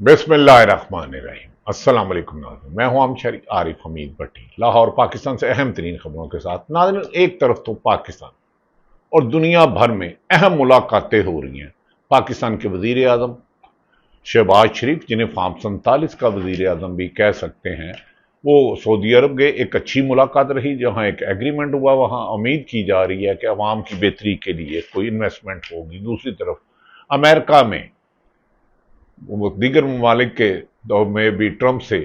बिस्मिल्लाहिर्रहमानिर्रहीम। अस्सलाम वालेकुम नाज़रीन, मैं हूं आमशरी आरिफ हमीद भट्टी, लाहौर पाकिस्तान से अहम तरीन खबरों के साथ। नाज़रीन, एक तरफ तो पाकिस्तान और दुनिया भर में अहम मुलाकातें हो रही हैं। पाकिस्तान के वजीर आजम शहबाज शरीफ, जिन्हें फार्म 47 का वजीर आजम भी कह सकते हैं, वो सऊदी अरब गए। एक अच्छी मुलाकात रही, जहां एक एग्रीमेंट हुआ। वहां उम्मीद की जा रही है कि अवाम की बेहतरी के लिए कोई इन्वेस्टमेंट होगी। दूसरी तरफ अमेरिका में वो दीगर ममालिक के दौर में भी ट्रंप से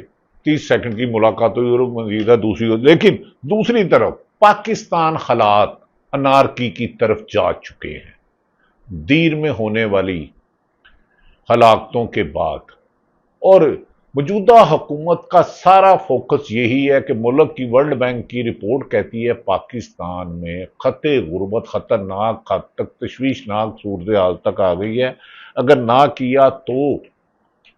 30 सेकंड की मुलाकात हुई और मजीद है दूसरी। लेकिन दूसरी तरफ पाकिस्तान हालात अनारकी की तरफ जा चुके हैं। दीर में होने वाली हलाकतों के बाद और मौजूदा हुकूमत का सारा फोकस यही है कि मुल्क की वर्ल्ड बैंक की रिपोर्ट कहती है पाकिस्तान में खते गुर्बत खतरनाक हद तक तशवीशनाक सूरत हाल तक आ गई है। अगर ना किया तो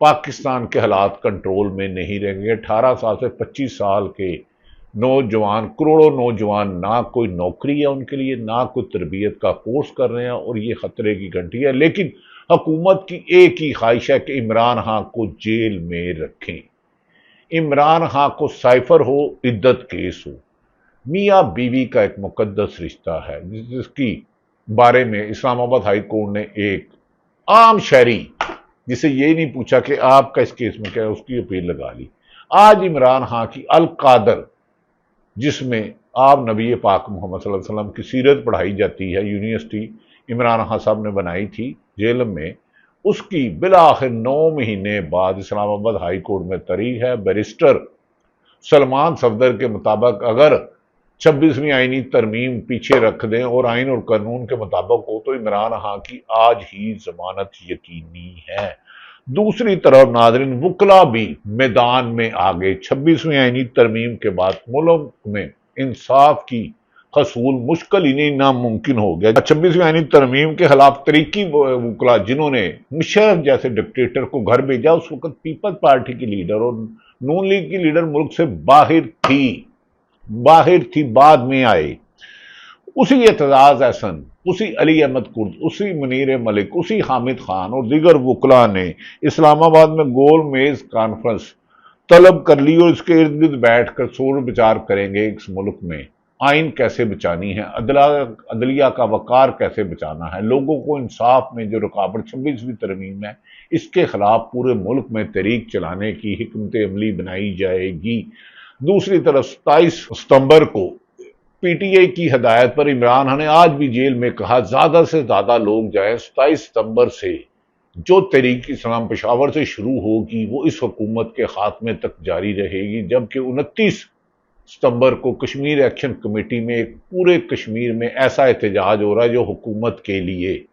पाकिस्तान के हालात कंट्रोल में नहीं रहेंगे। 18 साल से 25 साल के नौजवान, करोड़ों नौजवान, ना कोई नौकरी है उनके लिए, ना कोई तरबियत का कोर्स कर रहे हैं और ये खतरे की घंटी है। लेकिन हुकूमत की एक ही ख्वाहिश है कि इमरान खान को जेल में रखें। इमरान खान को साइफर हो, इद्दत केस हो। मियाँ बीवी का एक मुकद्दस रिश्ता है, जिसकी बारे में इस्लामाबाद हाई कोर्ट ने एक आम शहरी जिसे ये नहीं पूछा कि आपका इस केस में क्या है, उसकी अपील लगा ली। आज इमरान खान की अल कादर, जिसमें आप नबी पाक मोहम्मद सल्लल्लाहु अलैहि वसल्लम की सीरत पढ़ाई जाती है, यूनिवर्सिटी इमरान खान साहब ने बनाई थी जेल में, उसकी बिला आखिर 9 महीने बाद इस्लामाबाद हाई कोर्ट में तारीख है। बैरिस्टर सलमान सफदर के मुताबिक अगर 26वीं आईनी तरमीम पीछे रख दें और आइन और कानून के मुताबिक हो तो इमरान खान की आज ही जमानत यकीनी है। दूसरी तरफ नाजरीन, वकला भी मैदान में आ गए। 26वीं आईनी तरमीम के बाद मुल्क में इंसाफ की हसूल मुश्किल ही नहीं, नामुमकिन हो गया। 26वीं आईनी तरमीम के खिलाफ तरीकी वकला, जिन्होंने मुशर्रफ जैसे डिक्टेटर को घर भेजा, उस वक्त पीपल्स पार्टी की लीडर और नून लीग की लीडर मुल्क से बाहर थी, बाद में आए। उसी एतजाज एहसन, उसी अली अहमद कुर्द, उसी मुनीर मलिक, उसी हामिद खान और दीगर वकला ने इस्लामाबाद में गोल मेज कॉन्फ्रेंस तलब कर ली और इसके इर्द गिर्द बैठकर सोच विचार करेंगे इस मुल्क में आइन कैसे बचानी है, अदलिया का वकार कैसे बचाना है, लोगों को इंसाफ में जो रुकावट 26वीं तरमीम है इसके खिलाफ पूरे मुल्क में तहरीक चलाने की हिकमत अमली बनाई जाएगी। दूसरी तरफ 27 सितंबर को पीटीआई की हदायत पर इमरान खान ने आज भी जेल में कहा ज्यादा से ज्यादा लोग जाएं। 27 सितंबर से जो तहरीक इस्लाम पेशावर से शुरू होगी वो इस हुकूमत के खात्मे तक जारी रहेगी, जबकि 29 सितंबर को कश्मीर एक्शन कमेटी में एक पूरे कश्मीर में ऐसा एहतजाज हो रहा है जो हुकूमत के लिए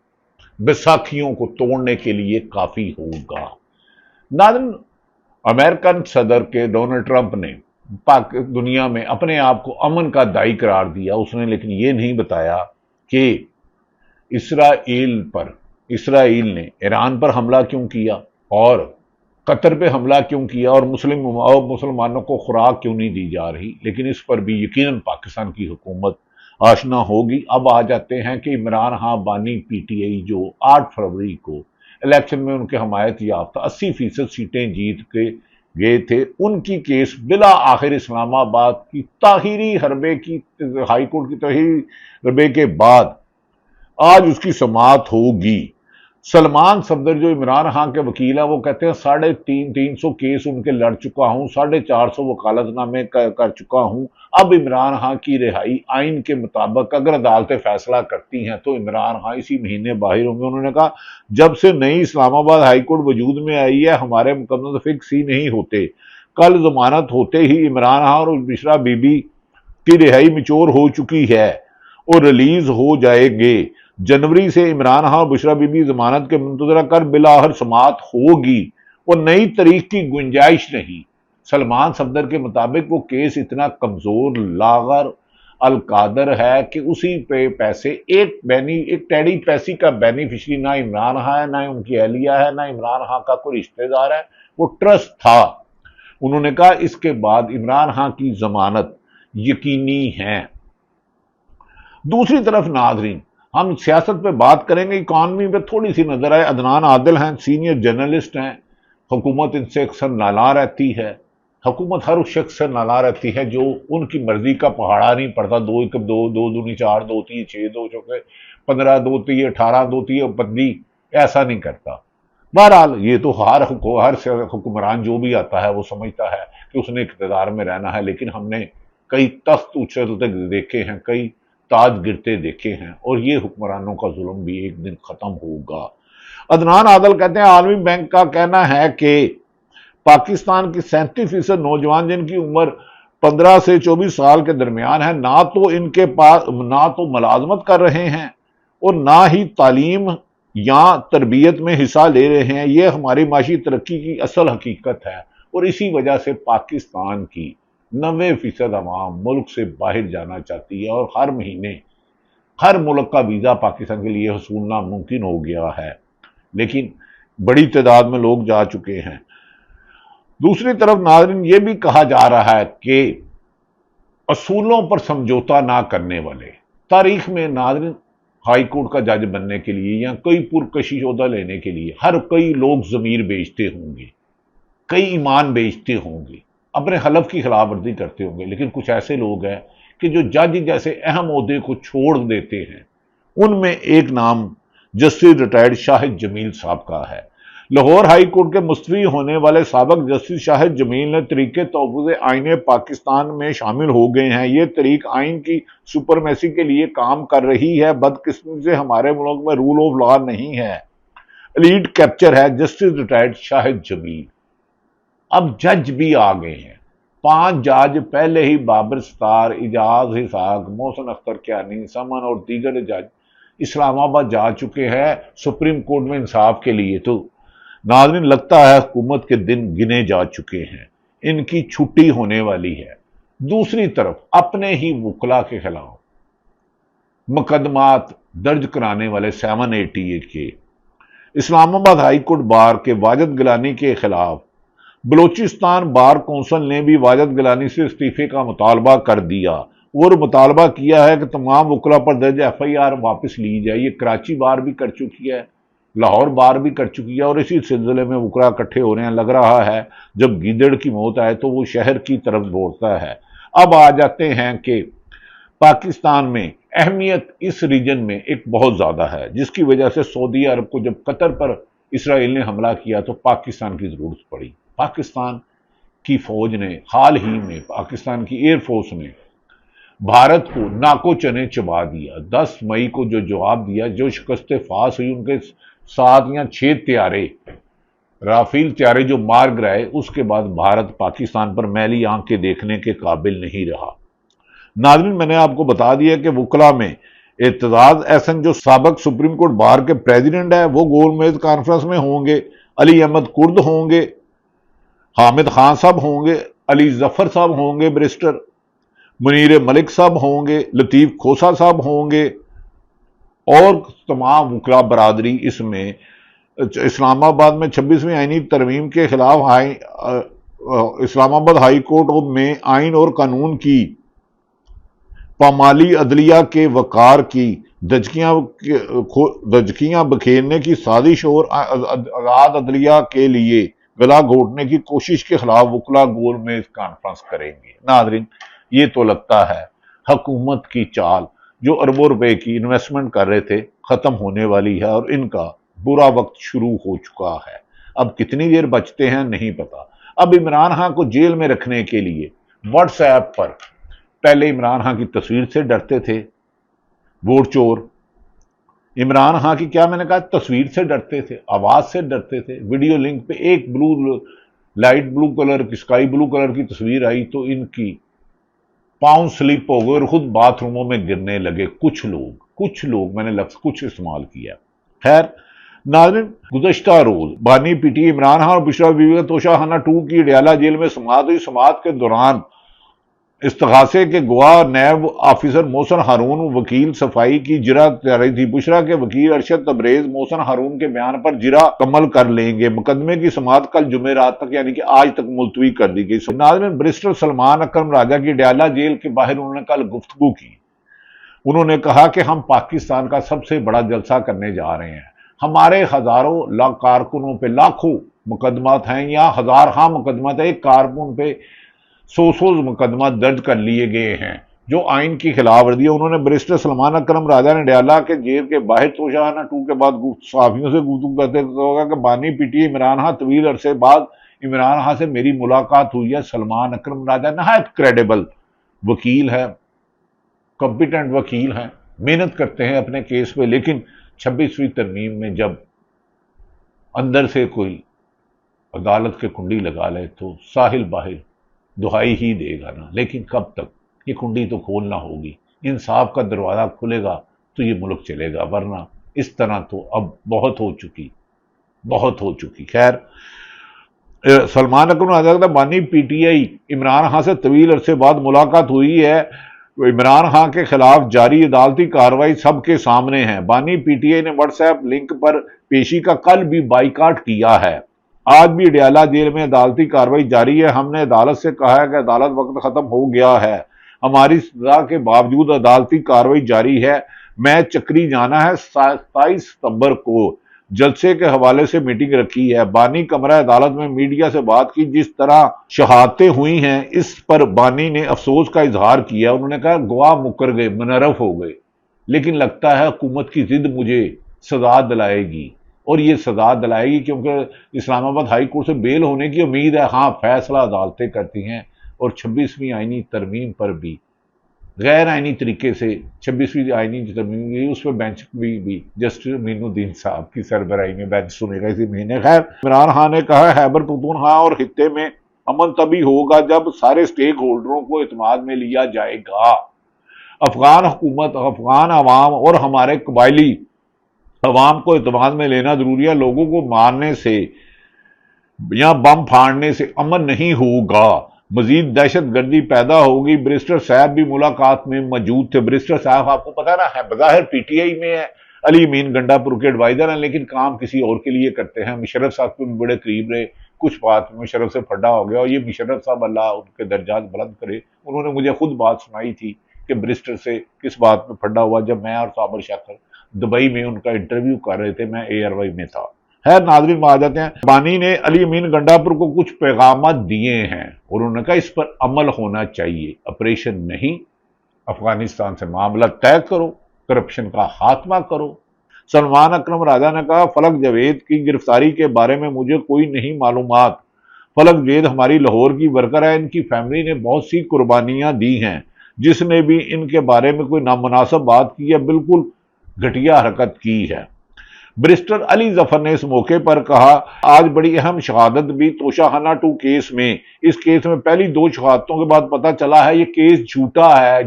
बैसाखियों को तोड़ने के लिए काफी होगा। नाज़रीन, अमेरिकन सदर के डोनाल्ड ट्रंप ने पाक दुनिया में अपने आप को अमन का दाई करार दिया। उसने लेकिन ये नहीं बताया कि इसराइल ने ईरान पर हमला क्यों किया और कतर पे हमला क्यों किया और मुसलमानों को खुराक क्यों नहीं दी जा रही। लेकिन इस पर भी यकीनन पाकिस्तान की हुकूमत आशना होगी। अब आ जाते हैं कि इमरान खान बानी पीटीआई, जो 8 फरवरी को इलेक्शन में उनके हमायत याफ्ता 80% सीटें जीत के गए थे, उनकी केस बिला आखिर इस्लामाबाद की ताहिरी हरबे की हाई कोर्ट की ताहिरी हरबे के बाद आज उसकी समाअत होगी। सलमान सफदर जो इमरान खान के वकील हैं, वो कहते हैं 350 केस उनके लड़ चुका हूं, 450 वकालतनामे कर चुका हूं। अब इमरान खान की रिहाई आइन के मुताबिक अगर अदालतें फैसला करती हैं तो इमरान खान इसी महीने बाहर होंगे। उन्होंने कहा जब से नई इस्लामाबाद हाई कोर्ट वजूद में आई है हमारे मुकदमे फिक्स ही नहीं होते। कल जमानत होते ही इमरान खान और बिशरा बीबी की रिहाई मिचोर हो चुकी है और रिलीज हो जाएंगे। जनवरी से इमरान खान और बुशरा बीबी जमानत के मुंतजरा कर बिलाहर समाअत होगी और नई तारीख की गुंजाइश नहीं। सलमान सफदर के मुताबिक वो केस इतना कमजोर लागर अलकादर है कि उसी पे पैसे एक टेडी पैसी का बेनिफिशरी ना इमरान खान है, ना उनकी अहलिया है, ना इमरान खान का कोई रिश्तेदार है, वो ट्रस्ट था। उन्होंने कहा इसके बाद इमरान खान की जमानत यकीनी है। दूसरी तरफ नाजरीन, हम सियासत पे बात करेंगे, इकॉनमी पे थोड़ी सी नजर आए। अदनान आदिल हैं, सीनियर जर्नलिस्ट हैं, حکومت ان سے اکثر نالاں رہتی ہے۔ حکومت ہر اس شخص سے نالاں رہتی ہے جو ان کی مرضی کا پہاڑا نہیں پڑتا، دو ایک دو، دو دونی چار، دو تین چھ، دو چوکے 15، دو تین 18، دو تین بندی، ایسا نہیں کرتا۔ بہرحال یہ تو ہر حکمران جو بھی آتا ہے وہ سمجھتا ہے کہ اس نے اقتدار میں رہنا ہے، لیکن ہم نے کئی تخت اچھلتے دیکھے ہیں، کئی تاج گرتے دیکھے ہیں، اور یہ حکمرانوں کا ظلم بھی ایک دن ختم ہوگا۔ عدنان عادل کہتے ہیں عالمی بینک کا کہنا ہے کہ پاکستان کی 37% نوجوان جن کی عمر 15 سے 24 سال کے درمیان ہے، نہ تو ان کے پاس نہ تو ملازمت کر رہے ہیں اور نہ ہی تعلیم یا تربیت میں حصہ لے رہے ہیں۔ یہ ہماری معاشی ترقی کی اصل حقیقت ہے، اور اسی وجہ سے پاکستان کی 90% عوام ملک سے باہر جانا چاہتی ہے، اور ہر مہینے ہر ملک کا ویزا پاکستان کے لیے حصول ناممکن ہو گیا ہے، لیکن بڑی تعداد میں لوگ جا چکے ہیں۔ دوسری طرف ناظرین یہ بھی کہا جا رہا ہے کہ اصولوں پر سمجھوتا نہ کرنے والے، تاریخ میں ناظرین ہائی کورٹ کا جج بننے کے لیے یا کئی پرکشش عہدہ لینے کے لیے کئی لوگ ضمیر بیچتے ہوں گے، کئی ایمان بیچتے ہوں گے، اپنے حلف کی خلاف ورزی کرتے ہوں گے، لیکن کچھ ایسے لوگ ہیں کہ جو جج جیسے اہم عہدے کو چھوڑ دیتے ہیں۔ ان میں ایک نام جسٹس ریٹائرڈ شاہد جمیل صاحب کا ہے۔ لاہور ہائی کورٹ کے مستعفی ہونے والے سابق جسٹس شاہد جمیل نے طریق تحفظ آئین پاکستان میں شامل ہو گئے ہیں۔ یہ طریق آئین کی سپرمیسی کے لیے کام کر رہی ہے۔ بدقسمتی سے ہمارے ملک میں رول آف لا نہیں ہے، ایلیٹ کیپچر ہے۔ جسٹس ریٹائرڈ شاہد جمیل اب جج بھی آ گئے ہیں۔ 5 جج پہلے ہی بابر ستار، اعجاز اسحاق، محسن اختر کیانی، سمن اور دیگر جج اسلام آباد جا چکے ہیں سپریم کورٹ میں انصاف کے لیے۔ تو ناظرین لگتا ہے حکومت کے دن گنے جا چکے ہیں، ان کی چھٹی ہونے والی ہے۔ دوسری طرف اپنے ہی وکلا کے خلاف مقدمات درج کرانے والے 788 کے اسلام آباد ہائی کورٹ بار کے واجد گیلانی کے خلاف بلوچستان بار کونسل نے بھی واجد گیلانی سے استعفے کا مطالبہ کر دیا، اور مطالبہ کیا ہے کہ تمام وکلا پر درج FIR واپس لی جائے۔ یہ کراچی بار بھی کر چکی ہے، لاہور بار بھی کر چکی ہے، اور اسی سلسلے میں وکلا اکٹھے ہو رہے ہیں۔ لگ رہا ہے جب گیدڑ کی موت آئے تو وہ شہر کی طرف دوڑتا ہے۔ اب آ جاتے ہیں کہ پاکستان میں اہمیت اس ریجن میں ایک بہت زیادہ ہے، جس کی وجہ سے سعودی عرب کو جب قطر پر اسرائیل نے حملہ کیا تو پاکستان کی ضرورت پڑی۔ پاکستان کی فوج نے حال ہی میں، پاکستان کی ایئر فورس نے بھارت کو ناکو چنے چبا دیا۔ 10 مئی کو جو جواب دیا، جو شکست فاس ہوئی، ان کے 7 یا 6 طیارے رافیل طیارے جو مار گرائے، اس کے بعد بھارت پاکستان پر میلی آنکھ کے دیکھنے کے قابل نہیں رہا۔ ناظرین میں نے آپ کو بتا دیا کہ وکلا میں اعتزاز احسن جو سابق سپریم کورٹ بار کے پریزیڈنٹ ہے وہ گول میز کانفرنس میں ہوں گے، علی احمد کرد ہوں گے، حامد خان صاحب ہوں گے، علی ظفر صاحب ہوں گے، بیرسٹر منیر ملک صاحب ہوں گے، لطیف کھوسا صاحب ہوں گے، اور تمام وکلا برادری اس میں اسلام آباد میں 26ویں آئینی ترمیم کے خلاف اسلام آباد ہائی کورٹ میں آئین اور قانون کی پامالی، عدلیہ کے وقار کی دھجکیاں بکھیرنے کی سازش اور آزاد عدلیہ کے لیے گلا گھونٹنے کی کوشش کے خلاف وکلا گول میز کانفرنس کریں گے۔ ناظرین یہ تو لگتا ہے حکومت کی چال جو اربوں روپے کی انویسٹمنٹ کر رہے تھے ختم ہونے والی ہے، اور ان کا برا وقت شروع ہو چکا ہے۔ اب کتنی دیر بچتے ہیں نہیں پتا۔ اب عمران خان کو جیل میں رکھنے کے لیے واٹس ایپ پر پہلے عمران خان کی تصویر سے ڈرتے تھے ووٹ چور، عمران خان کی کیا میں نے کہا تصویر سے ڈرتے تھے، آواز سے ڈرتے تھے۔ ویڈیو لنک پہ ایک لائٹ بلو کلر کی، اسکائی بلو کلر کی تصویر آئی تو ان کی پاؤں سلپ ہو گئے اور خود باتھ روموں میں گرنے لگے۔ کچھ لوگ میں نے لفظ کچھ استعمال کیا۔ خیر ناظرین گزشتہ روز بانی پی ٹی عمران خان اور بشرا بیوی کا توشہ خانہ 2 کی اڈیالہ جیل میں سماعت ہوئی۔ سماعت کے دوران استغاثے کے گواہ نیب آفیسر محسن ہارون وکیل صفائی کی جرح جاری تھی۔ بشرا کے وکیل ارشد تبریز محسن ہارون کے بیان پر جرح مکمل کر لیں گے۔ مقدمے کی سماعت کل جمعرات تک یعنی کہ آج تک ملتوی کر دی گئی۔ ناظرین بیرسٹر سلمان اکرم راجہ کی اڈیالہ جیل کے باہر انہوں نے کل گفتگو کی۔ انہوں نے کہا کہ ہم پاکستان کا سب سے بڑا جلسہ کرنے جا رہے ہیں، ہمارے ہزاروں کارکنوں پہ لاکھوں मुकदमात हैं या हज़ार मुकदमात है, एक कारकुन पे 100 मुकदमा दर्ज कर लिए गए हैं जो आइन की खिलाफ वर्जी है। उन्होंने बैरिस्टर सलमान अकरम राजा ने डयाला के जेल के बाहर तोशाखाना 2 के बाद सहाफियों से गुफ्तगू करते होगा कि बानी पीटीआई इमरान खान तवील अरसे बाद इमरान खान से मेरी मुलाकात हुई है। सलमान अकरम राजा नहायत क्रेडिबल वकील है, कॉम्पिटेंट वकील हैं, मेहनत करते हैं अपने केस पे, लेकिन 26वीं तरमीम में जब अंदर से कोई अदालत के कुंडी लगा ले तो साहिल बाहिर दुहाई ही देगा ना। लेकिन कब तक? ये कुंडी तो खोलना होगी, इंसाफ का दरवाज़ा खुलेगा तो ये मुल्क चलेगा, वरना इस तरह तो अब बहुत हो चुकी। खैर, सलमान अकरम आज़ाद बानी पीटीआई इमरान खान से तवील अरसे बाद मुलाकात हुई है। इमरान खान के खिलाफ जारी अदालती कार्रवाई सबके सामने है। बानी पीटीआई ने व्हाट्सएप लिंक पर पेशी का कल भी बाइकाट किया है। आज भी डयाला जेल में अदालती कार्रवाई जारी है। हमने अदालत से कहा है कि अदालत वक्त खत्म हो गया है, हमारी सजा के बावजूद अदालती कार्रवाई जारी है। मैं चक्री जाना है। 27 सितंबर को जलसे के हवाले से मीटिंग रखी है। बानी कमरा अदालत में मीडिया से बात की। जिस तरह शहादतें हुई हैं इस पर बानी ने अफसोस का इजहार किया। उन्होंने कहा गवाह मुकर गए, मुनरफ हो गए, लेकिन लगता है हुकूमत की जिद मुझे सजा दिलाएगी, और ये सजा दिलाएगी क्योंकि इस्लामाबाद हाई कोर्ट से बेल होने की उम्मीद है। हाँ, फैसला अदालतें करती हैं, और 26वीं आईनी तरमीम पर भी गैर आईनी तरीके से 26वीं आईनी तरमीम की उस पर बेंच भी जस्टिस मीनुद्दीन साहब की सरबराही में बेंच सुनेगा इसी महीने। खैर, इमरान खान ने कहा खैबर पख्तूनख्वा और खित्ते में अमन तभी होगा जब सारे स्टेक होल्डरों को इत्मीनान में लिया जाएगा। अफगान हुकूमत, अफगान अवाम और हमारे कबायली अवाम को इत्मीनान में लेना जरूरी है। लोगों को मारने से या बम फाड़ने से अमन नहीं होगा, मजीद दहशत गर्दी पैदा होगी। बैरिस्टर साहब भी मुलाकात में मौजूद थे। बैरिस्टर साहब आपको पता ना है, बज़ाहिर पीटीआई में है, अली अमीन गंडापुर के एडवाइजर हैं, लेकिन काम किसी और के लिए करते हैं। मुशर्रफ साहब के भी बड़े करीब रहे, कुछ बात में मुशर्रफ से फड्डा हो गया, और ये मुशर्रफ साहब अल्लाह उनके दर्जात बुलंद करे, उन्होंने मुझे खुद बात सुनाई थी कि बैरिस्टर से किस बात में फड्डा हुआ, जब मैं और साबर शाकर दुबई में उनका इंटरव्यू कर रहे थे, मैं ARY में था। है नाज़रीन, में आ जाते हैं। बानी ने अली अमीन गंडापुर को कुछ पैगाम दिए हैं, और उन्होंने कहा इस पर अमल होना चाहिए, ऑपरेशन नहीं, अफगानिस्तान से मामला तय करो, करप्शन का खात्मा करो। सलमान अकरम राजा ने कहा फलक जावेद की गिरफ्तारी के बारे में मुझे कोई नहीं मालूमात। फलक जावेद हमारी लाहौर की वर्कर है, इनकी फैमिली ने बहुत सी कुर्बानियां दी हैं। जिसने भी इनके बारे में कोई नामुनासिब बात की है, बिल्कुल घटिया हरकत की है। बैरिस्टर अली जफर ने इस मौके पर कहा आज बड़ी अहम शहादत भी तोशाखाना 2 केस में। इस केस में पहली 2 शहादतों के बाद पता चला है ये केस झूठा है।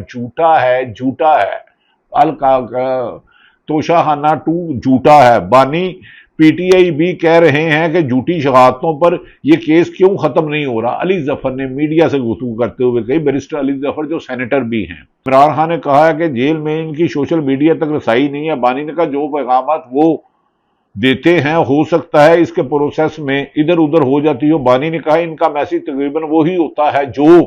तोशाखाना 2 झूठा है। बानी पीटीआई भी कह रहे हैं कि झूठी शहादतों पर यह केस क्यों खत्म नहीं हो रहा। अली जफर ने मीडिया से गुफ्तगू करते हुए कही, बैरिस्टर अली जफर जो सेनेटर भी हैं। इमरान खान ने कहा है कि जेल में इनकी सोशल मीडिया तक रसाई नहीं है। बानी ने कहा जो पैगाम वो देते हैं हो सकता है इसके प्रोसेस में इधर उधर हो जाती हो। बानी ने कहा इनका मैसेज तकरीबन वही होता है जो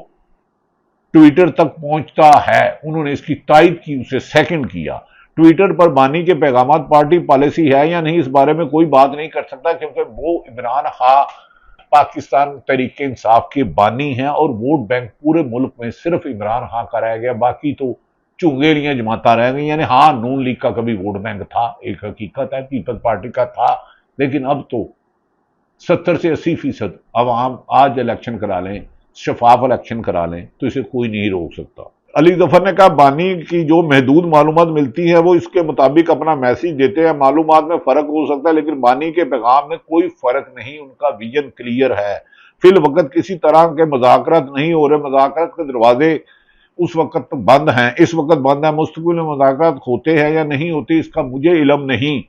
ट्विटर तक पहुंचता है। उन्होंने इसकी तायद की, उसे सेकंड किया। ट्विटर पर बानी के पैगाम पार्टी पॉलिसी है या नहीं, इस बारे में कोई बात नहीं कर सकता, क्योंकि वो इमरान खान पाकिस्तान तहरीक इंसाफ के बानी हैं, और वोट बैंक पूरे मुल्क में सिर्फ इमरान खान का रह गया, बाकी तो चुंगेलियां जमाता रह गई। यानी हाँ, नून लीग का कभी वोट बैंक था, एक हकीकत है, पीपल्स पार्टी का था, लेकिन अब तो 70 से 80% अवाम आज इलेक्शन करा लें, शफाफ इलेक्शन करा लें, तो इसे कोई नहीं रोक सकता। अली जफर ने कहा बानी की जो महदूद मालूमात मिलती है वो इसके मुताबिक अपना मैसेज देते हैं। मालूमात में फर्क हो सकता है, लेकिन बानी के पैगाम में कोई फर्क नहीं, उनका विजन क्लियर है। फिल वक्त किसी तरह के मुज़ाकरात नहीं हो रहे, मुज़ाकरात के दरवाजे उस वक्त बंद हैं, इस वक्त बंद है। मुस्तकिल में मुज़ाकरात होते हैं या नहीं होते इसका मुझे इल्म नहीं,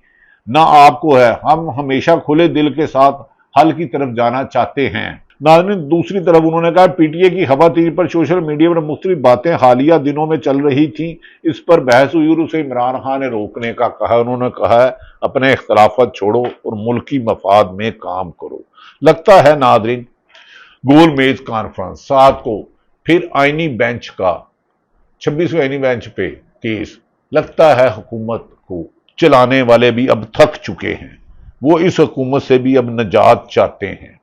ना आपको है। हम हमेशा खुले दिल के साथ हल की तरफ जाना चाहते हैं। नाज़रीन, दूसरी तरफ उन्होंने कहा पीटीए की खवातीन पर सोशल मीडिया पर मुख्तलिफ बातें हालिया दिनों में चल रही थी, इस पर बहस हुई और उसे इमरान खान ने रोकने का कहा। उन्होंने कहा अपने इख्तलाफात छोड़ो और मुल्की मफाद में काम करो। लगता है नाज़रीन, गोल मेज कॉन्फ्रेंस 7 को फिर आईनी बेंच का 26वें आईनी बेंच पे केस। लगता है हुकूमत को चलाने वाले भी अब थक चुके हैं। وہ اس حکومت سے بھی اب نجات چاہتے ہیں،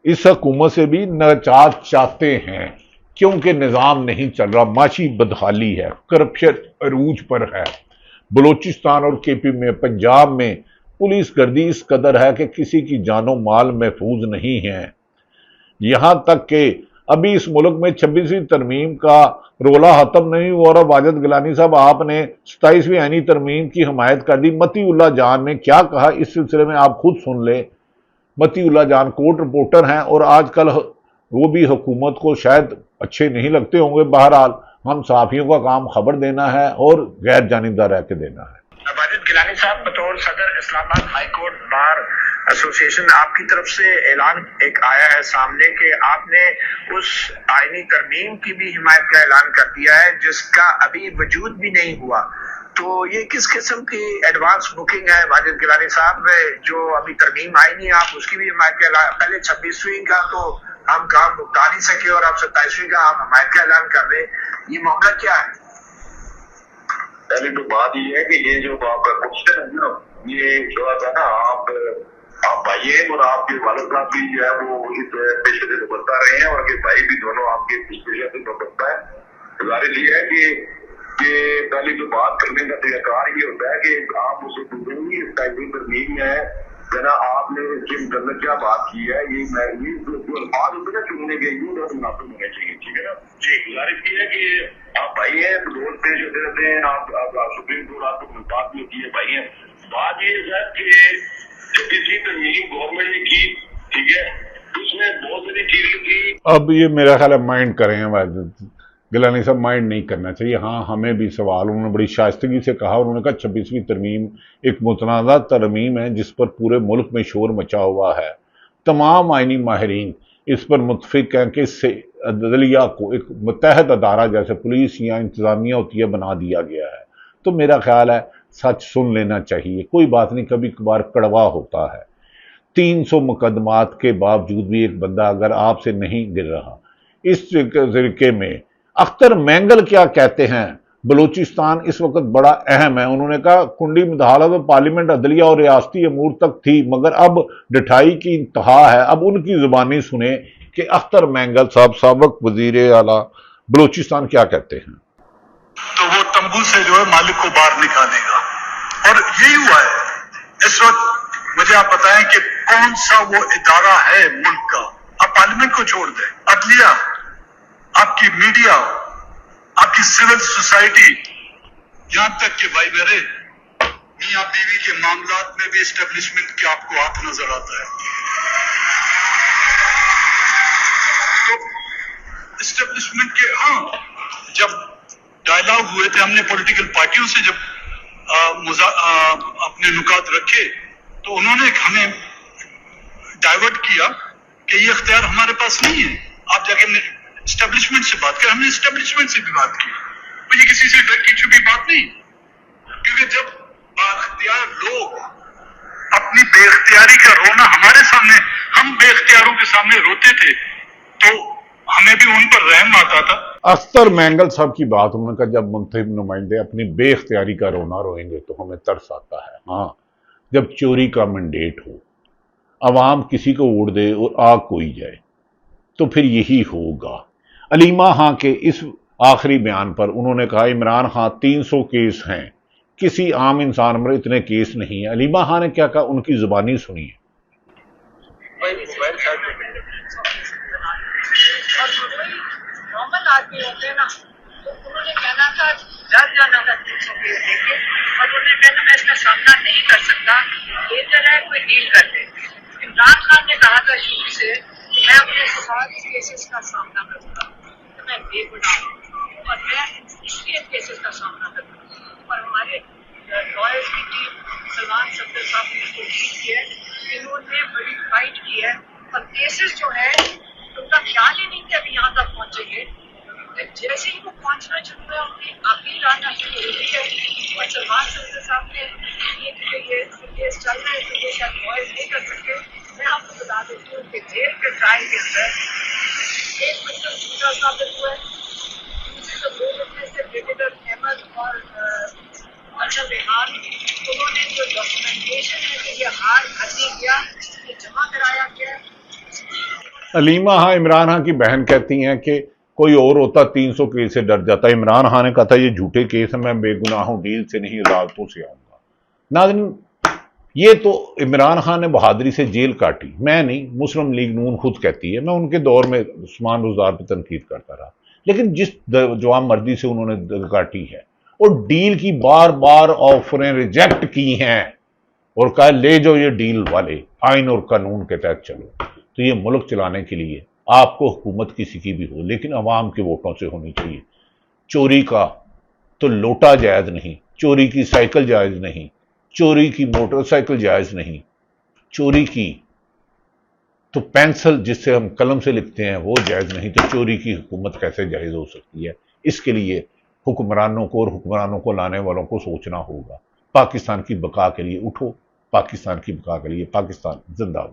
اس حکومت سے بھی نجات چاہتے ہیں، کیونکہ نظام نہیں چل رہا، معاشی بدحالی ہے، کرپشن عروج پر ہے۔ بلوچستان اور کے پی میں، پنجاب میں پولیس گردی اس قدر ہے کہ کسی کی جان و مال محفوظ نہیں ہے، یہاں تک کہ ابھی اس ملک میں 26ویں ترمیم کا رولا ختم نہیں ہوا، اور واجد گیلانی صاحب آپ نے 27ویں آئینی ترمیم کی حمایت کر دی۔ متی اللہ جان نے کیا کہا اس سلسلے میں آپ خود سن لیں۔ متی اللہ جان کورٹ رپورٹر ہیں اور آج کل وہ بھی حکومت کو شاید اچھے نہیں لگتے ہوں گے، بہرحال ہم صحافیوں کا کام خبر دینا ہے اور غیر جانبدار رہ کے دینا ہے۔ واجد گیلانی صاحب، بطور صدر اسلام آباد ہائی کورٹ بار ایسوسی ایشن، آپ کی طرف سے اعلان ایک آیا ہے سامنے کہ آپ نے اس آئینی ترمیم کی بھی حمایت کا اعلان کر دیا ہے جس کا ابھی وجود بھی نہیں ہوا، تو یہ کس قسم کی ایڈوانس بکنگ ہے واجد گیلانی صاحب؟ جو ابھی ترمیم آئی نہیں، آپ اس کی بھی حمایت کا اعلان، پہلے 26ویں کا تو ہم کام بتا نہیں سکے اور آپ 27ویں کا آپ حمایت کا اعلان کر رہے، یہ معاملہ کیا ہے؟ پہلی تو بات یہ ہے کہ یہ جو آپ کا کوشچن ہے نا، یہ تھوڑا سا نا آپ بھائی ہیں اور آپ کے والد صاحب بھی جو ہے وہ اس پیشے سے نبھتا رہے ہیں، اور آپ کے بھائی بھی دونوں آپ کے اس پیشے سے نبھتا ہے۔ گزارش یہ ہے کہ پہلی تو بات کرنے کا طریقہ کار یہ ہوتا ہے کہ آپ اسے پوچھیں گے اس ٹائم ترمیم ہے ذرا آپ نے اس کے متعلق کیا بات کی ہے، یہ میں جو الفاظ ہوتے ہیں چننے کے یہ مناسب ہونے چاہیے، ٹھیک ہے نا جی۔ گزارش یہ ہے کہ آپ بھائی ہیں، روز پیش ہوتے رہتے ہیں، آپ سپریم کورٹ آپ کو بات ہوتی ہے، بھائی ہیں۔ بات یہ ہے کہ کسی ترمیم گورنمنٹ نے کی، ٹھیک ہے، اس میں بہت ساری چیزیں کی۔ اب یہ میرا خیال ہے مائنڈ کریں گیلانی صاحب، مائنڈ نہیں کرنا چاہیے۔ ہاں ہمیں بھی سوال، انہوں نے بڑی شائستگی سے کہا، انہوں نے کہا 26ویں ترمیم ایک متنازع ترمیم ہے جس پر پورے ملک میں شور مچا ہوا ہے، تمام آئینی ماہرین اس پر متفق ہیں کہ اس سے عدلیہ کو ایک متحد ادارہ جیسے پولیس یا انتظامیہ ہوتی ہے بنا دیا گیا ہے۔ تو میرا خیال ہے سچ سن لینا چاہیے، کوئی بات نہیں، کبھی کبھار کڑوا ہوتا ہے۔ 300 مقدمات کے باوجود بھی ایک بندہ اگر آپ سے نہیں گر رہا، اس طریقے میں اختر مینگل کیا کہتے ہیں؟ بلوچستان اس وقت بڑا اہم ہے، انہوں نے کہا کنڈی مداخلت و پارلیمنٹ عدلیہ اور ریاستی امور تک تھی، مگر اب ڈٹھائی کی انتہا ہے۔ اب ان کی زبانی سنیں کہ اختر مینگل صاحب سابق وزیر اعلیٰ بلوچستان کیا کہتے ہیں۔ تو وہ تمبو سے جو ہے مالک کو باہر نکالے گا، اور یہی ہوا ہے اس وقت۔ مجھے آپ بتائیں کہ کون سا وہ ادارہ ہے ملک کا، آپ پارلیمنٹ کو چھوڑ دیں، عدلیہ، آپ کی میڈیا، آپ کی سول سوسائٹی، یہاں تک کہ بھائی میرے میاں بیوی کے معاملات میں بھی اسٹیبلشمنٹ کے آپ کو ہاتھ نظر آتا ہے۔ تو اسٹیبلشمنٹ کے، ہاں، جب ڈائلاگ ہوئے تھے ہم نے پولیٹیکل پارٹیوں سے، جب اپنے نکات رکھے تو انہوں نے ہمیں ڈائیورٹ کیا کہ یہ اختیار ہمارے پاس نہیں ہے، آپ جا کے اسٹیبلشمنٹ سے بات کریں۔ ہم نے اسٹیبلشمنٹ سے بھی بات کی، تو یہ کسی سے ڈر کی چھپی بات نہیں، کیونکہ جب بااختیار لوگ اپنی بے اختیاری کا رونا ہمارے سامنے، ہم بے اختیاروں کے سامنے روتے تھے تو ہمیں بھی ان پر رحم آتا تھا۔ اختر مینگل صاحب کی بات، انہوں نے کہا جب منتخب نمائندے اپنی بے اختیاری کا رونا روئیں گے تو ہمیں ترس آتا ہے۔ ہاں، جب چوری کا مینڈیٹ ہو، عوام کسی کو ووٹ دے اور آگ کوئی جائے تو پھر یہی ہوگا۔ علیمہ خاں کے اس آخری بیان پر انہوں نے کہا عمران خان 300 کیس ہیں، کسی عام انسان پر اتنے کیس نہیں ہیں۔ علیمہ خان نے کیا کہا، ان کی زبانی سنیے۔ نارمل آدمی ہوتے ہیں نا، تو انہوں نے کہنا تھا، ڈر جانا تھا 300 کیس دے کے، اور انہوں نے کہنا میں اس کا سامنا نہیں کر سکتا، بہتر ہے کوئی ڈیل کر دے۔ عمران خان نے کہا تھا شروع سے میں اپنے سارے کیسز کا سامنا کروں گا، تو میں بے گناہ ہوں اور میں انڈسٹریل کیسز کا سامنا کروں گا، اور ہمارے لائرز کی ٹیم سلمان صفدر صاحب نے جو ڈیل کی ہے، انہوں نے بڑی فائٹ کی ہے، اور کیسز جو ہے ان کا خیال ہی نہیں کہ ابھی یہاں تک پہنچیں گے، جیسے ہی وہ پہنچنا شروع ہے ان کی اپیل آنا شروع ہوتی ہے، اور سلمان صفدر صاحب نے یہ کیس چل رہا ہے تو یہ شاید وائز نہیں کر سکتے۔ میں آپ کو بتا دیتی ہوں کہ جیل کے ٹرائل کے اندر ایک بچہ جھوٹا ثابت ہوا ہے، دوسرے جو دو بچے سے بریگیڈیئر احمد اور अच्छा बिहार उन्होंने जो डॉक्यूमेंटेशन है कि ये हार भरने गया, ये जमा कराया गया। अलीमा हाँ इमरान खान की बहन कहती हैं कि कोई और होता 300 केस से डर जाता। इमरान खान ने कहा था ये झूठे केस है, मैं बेगुनाह हूं, डील से नहीं अदालतों से आऊंगा। नाज़रीन, ये तो इमरान खान ने बहादुरी से जेल काटी, मैं नहीं, मुस्लिम लीग नून खुद कहती है। मैं उनके दौर में उस्मान बुज़दार पर तनकीद करता रहा, लेकिन जिस जवान मर्दी से उन्होंने काटी है और डील की बार बार ऑफरें रिजेक्ट की हैं और कहा ले जाओ ये डील वाले, आइन और कानून के तहत चलो, तो ये मुल्क चलाने के लिए आपको हुकूमत किसी की भी हो, लेकिन अवाम के वोटों से होनी चाहिए। चोरी का तो लोटा जायज़ नहीं, चोरी की साइकिल जायज़ नहीं, चोरी की मोटरसाइकिल जायज़ नहीं, चोरी की तो पेंसिल जिससे हम कलम से लिखते हैं वो जायज़ नहीं, तो चोरी की हुकूमत कैसे जायज़ हो सकती है? इसके लिए हुक्मरानों को और हुक्मरानों को लाने वालों को सोचना होगा। पाकिस्तान की बका के लिए उठो, पाकिस्तान की बका के लिए, पाकिस्तान जिंदाबाद।